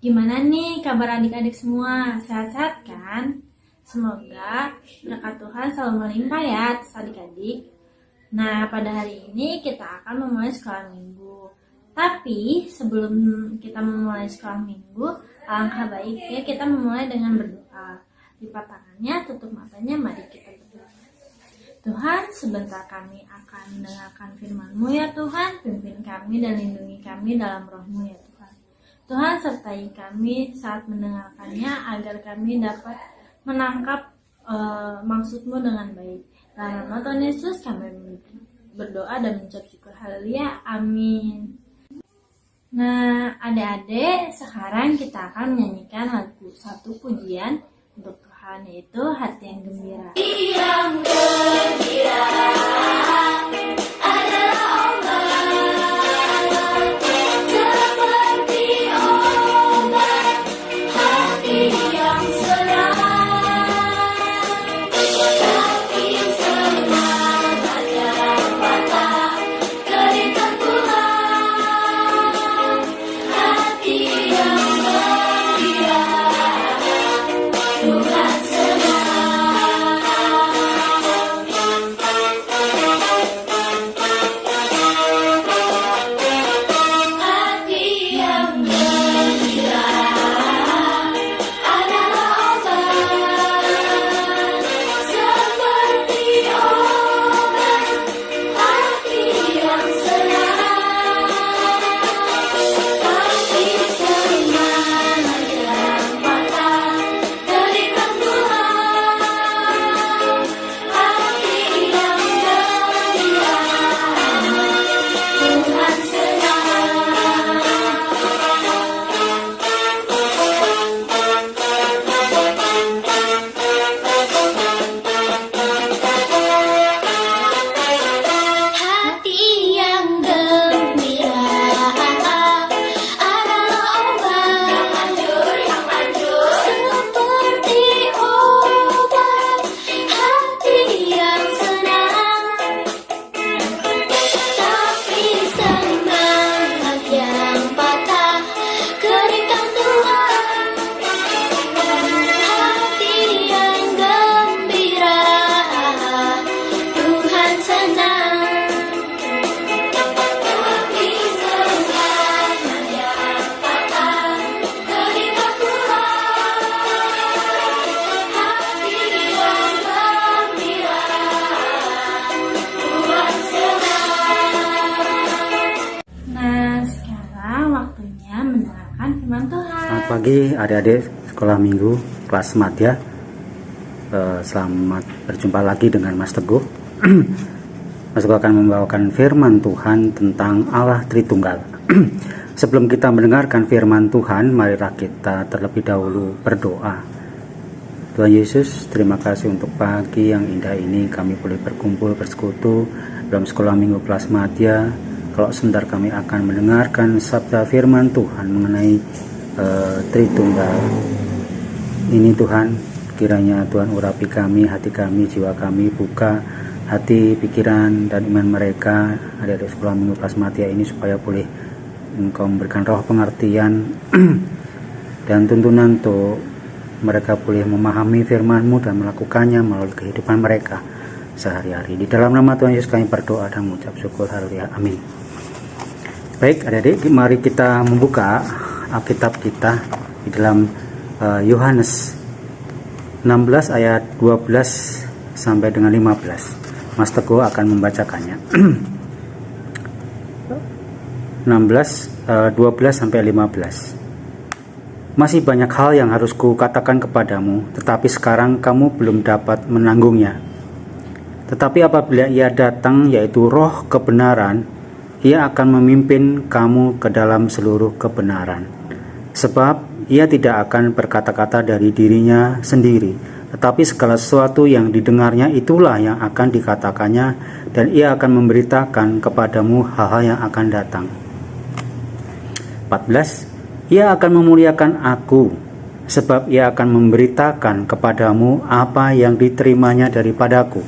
Gimana nih kabar adik-adik semua? Sehat-sehat kan? Semoga berkat Tuhan selalu melimpah ya atas adik-adik. Nah, pada hari ini kita akan memulai sekolah minggu. Tapi sebelum kita memulai sekolah minggu, alangkah baiknya kita memulai dengan berdoa. Lipat tangannya, tutup matanya, mari kita berdoa. Tuhan, sebentar kami akan mendengarkan firman-Mu ya Tuhan. Pimpin kami dan lindungi kami dalam roh-Mu ya Tuhan. Tuhan, sertai kami saat mendengarkannya agar kami dapat menangkap maksud-Mu dengan baik. Dalam nama Tuhan Yesus kami berdoa dan mengucap syukur. Haleluya. Amin. Nah, adik-adik, sekarang kita akan menyanyikan lagu satu pujian untuk Tuhan, yaitu Hati yang Gembira. Yang gembira adalah obat, seperti obat hati yang senang, hati semangat yang patah, keringkan tulang, hati yang gembira, Tuhan Selamat pagi adik-adik sekolah minggu kelas madya. Selamat berjumpa lagi dengan Mas Teguh. Mas Teguh akan membawakan firman Tuhan tentang Allah Tritunggal. Sebelum kita mendengarkan firman Tuhan, marilah kita terlebih dahulu berdoa. Tuhan Yesus, terima kasih untuk pagi yang indah ini kami boleh berkumpul bersekutu dalam sekolah minggu kelas madya. Kalau sebentar kami akan mendengarkan sabda firman Tuhan mengenai Tritunggal ini, Tuhan, kiranya Tuhan urapi kami, hati kami, jiwa kami, buka hati, pikiran, dan iman mereka adik-adik sekolah minggu kelas madya ini supaya boleh Engkau memberikan roh pengertian dan tuntunan untuk mereka boleh memahami firman-Mu dan melakukannya melalui kehidupan mereka sehari-hari. Di dalam nama Tuhan Yesus kami berdoa dan mengucap syukur. Haleluya. Amin. Baik adik-adik, mari kita membuka Alkitab kita di dalam Yohanes 16 ayat 12 sampai dengan 15. Mas Teguh akan membacakannya. 12 sampai 15. Masih banyak hal yang harus kukatakan kepadamu, tetapi sekarang kamu belum dapat menanggungnya. Tetapi apabila Ia datang, yaitu Roh kebenaran, Ia akan memimpin kamu ke dalam seluruh kebenaran. Sebab Ia tidak akan berkata-kata dari dirinya sendiri, tetapi segala sesuatu yang didengarnya itulah yang akan dikatakannya, dan Ia akan memberitakan kepadamu hal-hal yang akan datang. 14. Ia akan memuliakan Aku, sebab Ia akan memberitakan kepadamu apa yang diterimanya daripadaku.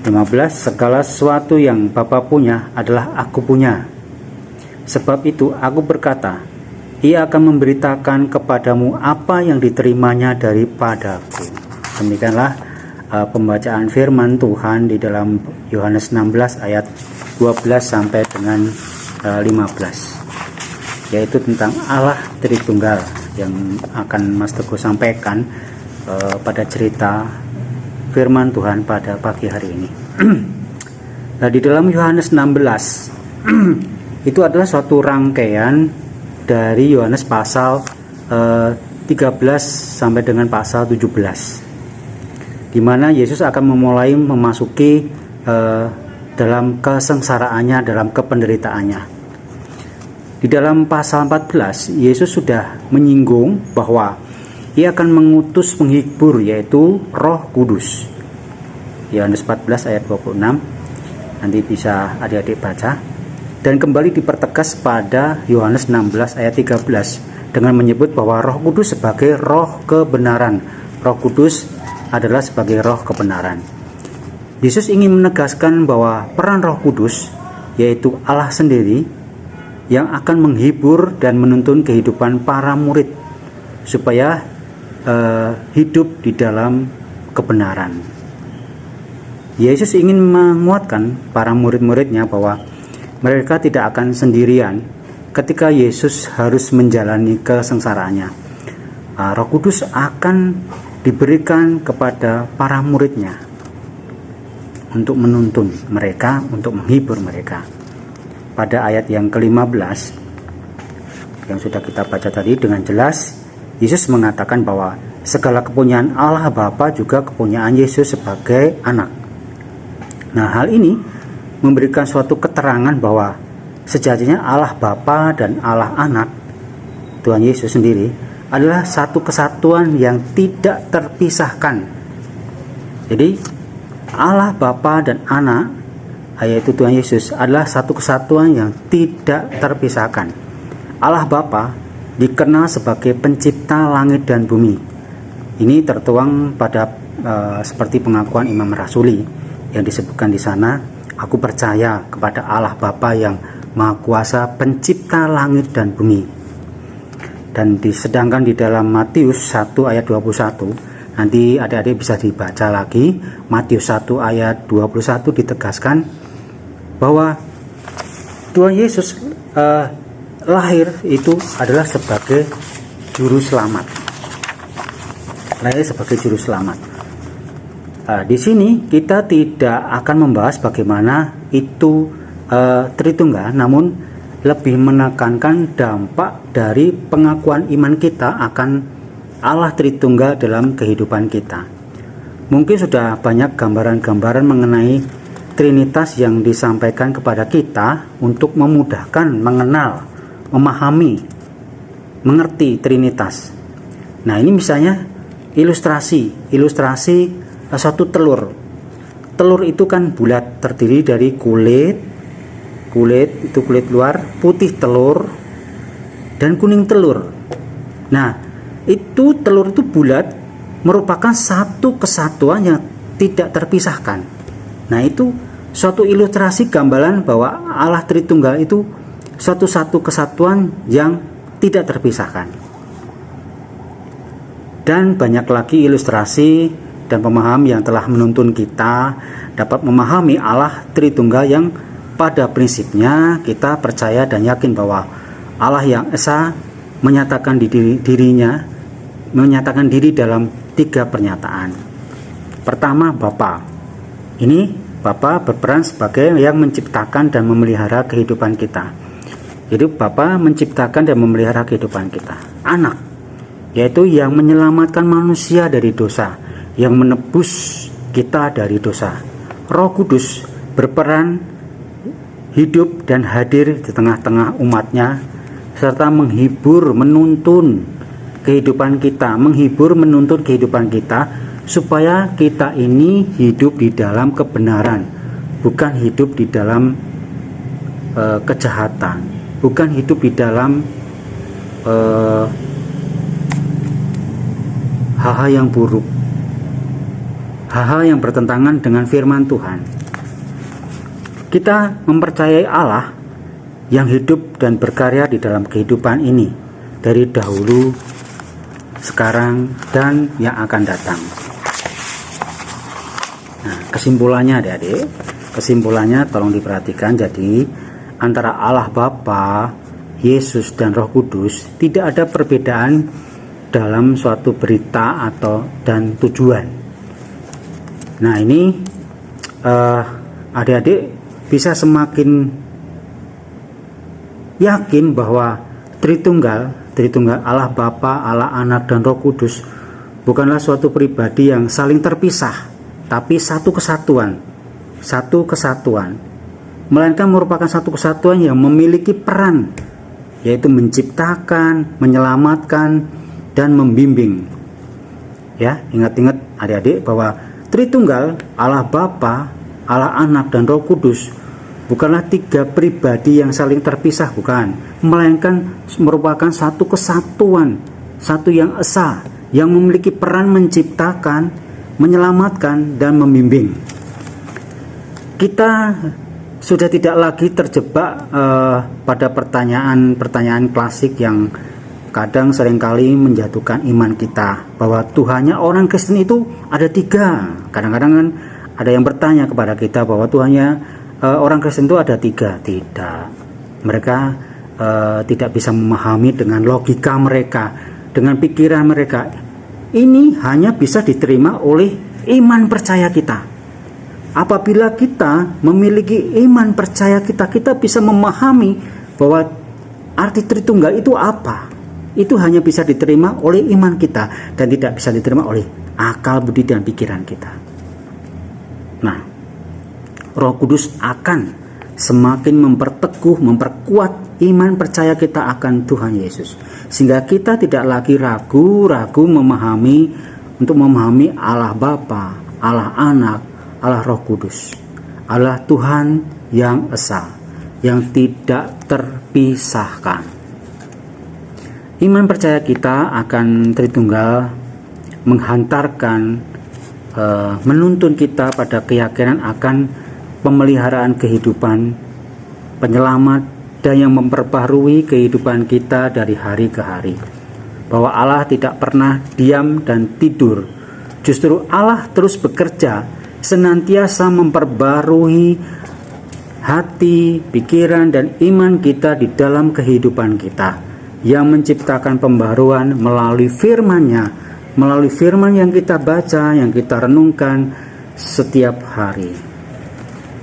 15. Segala sesuatu yang Bapa punya adalah Aku punya. Sebab itu Aku berkata, Ia akan memberitakan kepadamu apa yang diterimanya daripadaku. Demikianlah pembacaan firman Tuhan di dalam Yohanes 16 ayat 12 sampai dengan 15, yaitu tentang Allah Tritunggal yang akan Mas Teguh sampaikan pada cerita firman Tuhan pada pagi hari ini. Nah, di dalam Yohanes 16 itu adalah suatu rangkaian dari Yohanes pasal 13 sampai dengan pasal 17, di mana Yesus akan memulai memasuki dalam kesengsaraannya, dalam kependeritaannya. Di dalam pasal 14 Yesus sudah menyinggung bahwa Ia akan mengutus penghibur, yaitu Roh Kudus. Yohanes 14 ayat 26, nanti bisa adik-adik baca. Dan kembali dipertegas pada Yohanes 16 ayat 13 dengan menyebut bahwa Roh Kudus sebagai roh kebenaran. Roh Kudus adalah sebagai roh kebenaran. Yesus ingin menegaskan bahwa peran Roh Kudus, yaitu Allah sendiri, yang akan menghibur dan menuntun kehidupan para murid supaya hidup di dalam kebenaran. Yesus ingin menguatkan para murid-muridnya bahwa mereka tidak akan sendirian ketika Yesus harus menjalani kesengsaraannya. Roh Kudus akan diberikan kepada para muridnya untuk menuntun mereka, untuk menghibur mereka. Pada ayat yang ke-15 yang sudah kita baca tadi, dengan jelas Yesus mengatakan bahwa segala kepunyaan Allah Bapa juga kepunyaan Yesus sebagai anak. Nah, hal ini memberikan suatu keterangan bahwa sejatinya Allah Bapa dan Allah Anak, Tuhan Yesus sendiri, adalah satu kesatuan yang tidak terpisahkan. Jadi Allah Bapa dan Anak, yaitu Tuhan Yesus, adalah satu kesatuan yang tidak terpisahkan. Allah Bapa dikenal sebagai pencipta langit dan bumi. Ini tertuang pada seperti pengakuan Imam Rasuli yang disebutkan di sana. Aku percaya kepada Allah Bapa yang Maha Kuasa, pencipta langit dan bumi. Dan disedangkan di dalam Matius 1 ayat 21, nanti adik-adik bisa dibaca lagi. Matius 1 ayat 21 ditegaskan bahwa Tuhan Yesus lahir itu adalah sebagai juru selamat. Lahir sebagai juru selamat. Di sini kita tidak akan membahas bagaimana itu Tritunggal, namun lebih menekankan dampak dari pengakuan iman kita akan Allah Tritunggal dalam kehidupan kita. Mungkin sudah banyak gambaran-gambaran mengenai Trinitas yang disampaikan kepada kita untuk memudahkan mengenal, memahami, mengerti Trinitas. Nah, ini misalnya ilustrasi suatu telur. Telur itu kan bulat, terdiri dari kulit itu kulit luar, putih telur, dan kuning telur. Nah, itu telur itu bulat merupakan satu kesatuan yang tidak terpisahkan. Nah, itu suatu ilustrasi gambaran bahwa Allah Tritunggal itu satu kesatuan yang tidak terpisahkan. Dan banyak lagi ilustrasi dan pemahaman yang telah menuntun kita dapat memahami Allah Tritunggal yang pada prinsipnya kita percaya dan yakin bahwa Allah yang Esa menyatakan diri dalam 3 pernyataan. Pertama, Bapa. Ini Bapa berperan sebagai yang menciptakan dan memelihara kehidupan kita. Jadi Bapa menciptakan dan memelihara kehidupan kita. Anak, yaitu yang menyelamatkan manusia dari dosa, yang menebus kita dari dosa. Roh Kudus berperan hidup dan hadir di tengah-tengah umatnya, serta menghibur, menuntun kehidupan kita, supaya kita ini hidup di dalam kebenaran, bukan hidup di dalam kejahatan, bukan hidup di dalam hal-hal yang buruk, hal-hal yang bertentangan dengan firman Tuhan. Kita mempercayai Allah yang hidup dan berkarya di dalam kehidupan ini, dari dahulu, sekarang, dan yang akan datang. Nah, kesimpulannya adik-adik, kesimpulannya tolong diperhatikan. Jadi antara Allah Bapa, Yesus, dan Roh Kudus tidak ada perbedaan dalam suatu berita dan tujuan. Nah, ini adik-adik bisa semakin yakin bahwa Tritunggal Allah Bapa, Allah Anak, dan Roh Kudus bukanlah suatu pribadi yang saling terpisah, tapi satu kesatuan, melainkan merupakan satu kesatuan yang memiliki peran, yaitu menciptakan, menyelamatkan, dan membimbing. Ya, ingat-ingat adik-adik bahwa Tritunggal Allah Bapa, Allah Anak, dan Roh Kudus bukanlah tiga pribadi yang saling terpisah, bukan, melainkan merupakan satu kesatuan, satu yang esa, yang memiliki peran menciptakan, menyelamatkan, dan membimbing. Kita sudah tidak lagi terjebak pada pertanyaan klasik yang kadang seringkali menjatuhkan iman kita, bahwa Tuhannya orang Kristen itu ada tiga. Kadang-kadang kan ada yang bertanya kepada kita bahwa Tuhannya orang Kristen itu ada tiga. Tidak, mereka tidak bisa memahami dengan logika mereka, dengan pikiran mereka. Ini hanya bisa diterima oleh iman percaya kita. Apabila kita memiliki iman percaya kita, kita bisa memahami bahwa arti Tritunggal itu apa. Itu hanya bisa diterima oleh iman kita dan tidak bisa diterima oleh akal, budi, dan pikiran kita. Nah, Roh Kudus akan semakin memperteguh, memperkuat iman percaya kita akan Tuhan Yesus, sehingga kita tidak lagi ragu-ragu untuk memahami Allah Bapa, Allah Anak, Allah Roh Kudus, Allah Tuhan yang esa, yang tidak terpisahkan. Iman percaya kita akan Tritunggal menghantarkan, menuntun kita pada keyakinan akan pemeliharaan kehidupan, penyelamat, dan yang memperbaharui kehidupan kita dari hari ke hari. Bahwa Allah tidak pernah diam dan tidur. Justru Allah terus bekerja, senantiasa memperbarui hati, pikiran, dan iman kita di dalam kehidupan kita, yang menciptakan pembaruan melalui firman-Nya, melalui firman yang kita baca, yang kita renungkan setiap hari.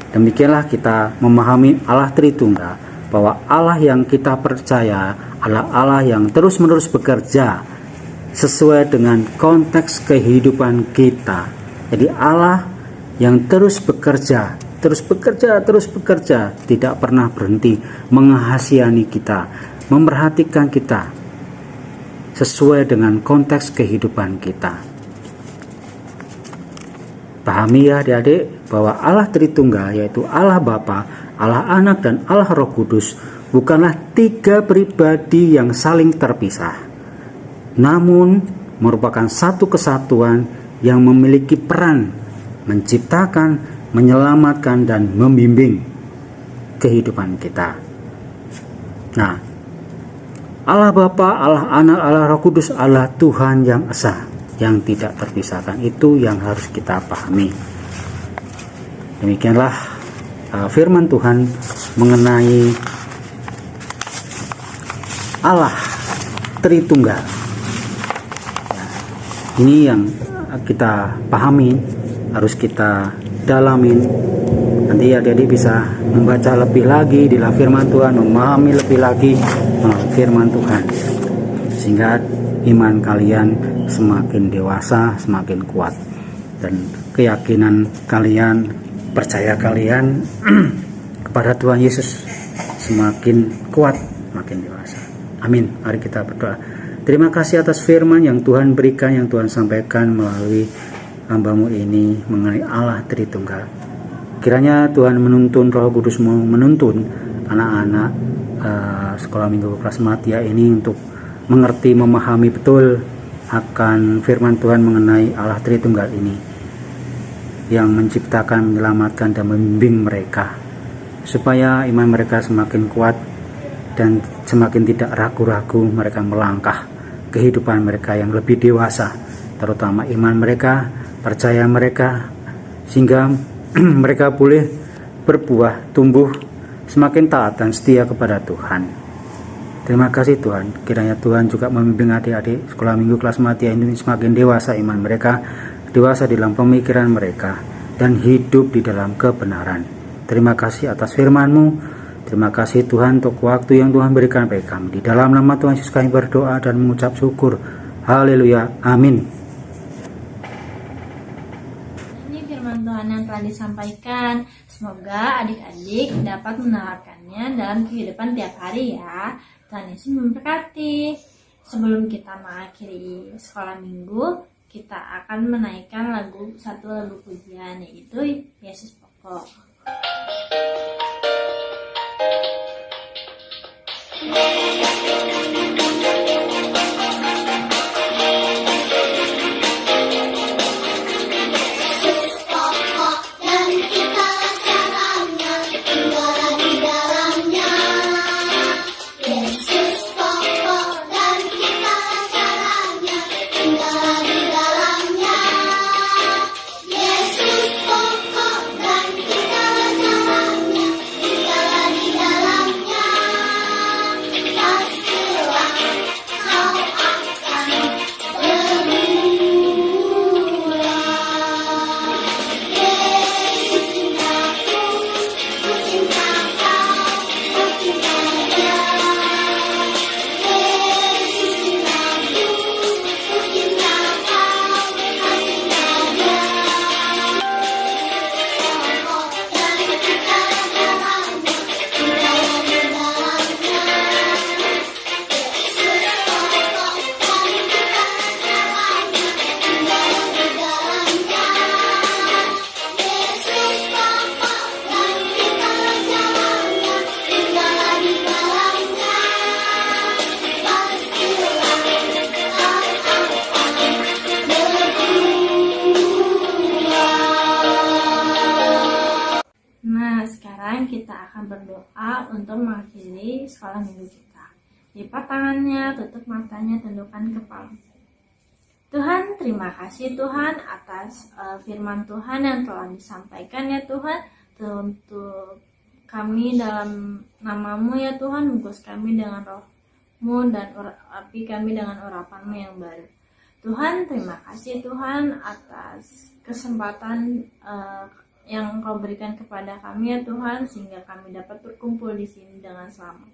Demikianlah kita memahami Allah Tritunggal, bahwa Allah yang kita percaya adalah Allah yang terus-menerus bekerja sesuai dengan konteks kehidupan kita. Jadi Allah yang terus bekerja, tidak pernah berhenti mengasihani kita, memperhatikan kita sesuai dengan konteks kehidupan kita. Pahami ya adik-adik bahwa Allah Tritunggal, yaitu Allah Bapa, Allah Anak, dan Allah Roh Kudus bukanlah tiga pribadi yang saling terpisah, namun merupakan satu kesatuan yang memiliki peran menciptakan, menyelamatkan, dan membimbing kehidupan kita. Nah, Allah Bapa, Allah Anak, Allah Roh Kudus adalah Tuhan yang esa, yang tidak terpisahkan. Itu yang harus kita pahami. Demikianlah firman Tuhan mengenai Allah Tritunggal. Ini yang kita pahami, harus kita dalamin. Nanti adik-adik bisa membaca lebih lagi di dalam firman Tuhan, memahami lebih lagi firman Tuhan, sehingga iman kalian semakin dewasa, semakin kuat, dan keyakinan kalian, percaya kalian kepada Tuhan Yesus semakin kuat, makin dewasa. Amin. Mari kita berdoa. Terima kasih atas firman yang Tuhan berikan, yang Tuhan sampaikan melalui hamba-Mu ini mengenai Allah Tritunggal. Kiranya Tuhan menuntun, Roh Kudus menuntun anak-anak sekolah minggu kelas Matia ini untuk mengerti, memahami betul akan firman Tuhan mengenai Allah Tritunggal ini, yang menciptakan, menyelamatkan, dan membimbing mereka, supaya iman mereka semakin kuat dan semakin tidak ragu-ragu mereka melangkah kehidupan mereka yang lebih dewasa, terutama iman mereka, percaya mereka, sehingga mereka boleh berbuah, tumbuh semakin taat dan setia kepada Tuhan. Terima kasih Tuhan, kiranya Tuhan juga membimbing adik-adik sekolah minggu kelas Matia ini semakin dewasa iman mereka, dewasa dalam pemikiran mereka, dan hidup di dalam kebenaran. Terima kasih atas firman-Mu. Terima kasih Tuhan untuk waktu yang Tuhan berikan bagi kami. Di dalam nama Tuhan Yesus kami berdoa dan mengucap syukur. Haleluya. Amin. Ini firman Tuhan yang telah disampaikan. Semoga adik-adik dapat menerapkannya dalam kehidupan tiap hari ya. Tuhan Yesus memberkati. Sebelum kita mengakhiri sekolah minggu, kita akan menaikkan satu lagu pujian, yaitu Yesus Pokok. Nah, sekarang kita akan berdoa untuk mengakhiri sekolah minggu kita. Lipat tangannya, tutup matanya, tundukkan kepala. Tuhan, terima kasih Tuhan atas firman Tuhan yang telah disampaikan ya Tuhan. Untuk kami dalam nama-Mu ya Tuhan, bungkus kami dengan roh-Mu dan api kami dengan urapan-Mu yang baru. Tuhan, terima kasih Tuhan atas kesempatan yang Kau berikan kepada kami ya Tuhan, sehingga kami dapat berkumpul di sini dengan selamat.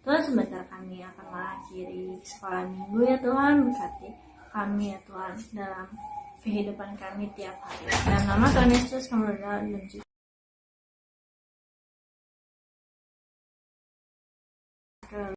Tuhan, sebentar kami akan mengakhiri sekolah minggu ya Tuhan, berkati kami ya Tuhan dalam kehidupan kami tiap hari. Dalam nama Tuhan Yesus kami berdoa dan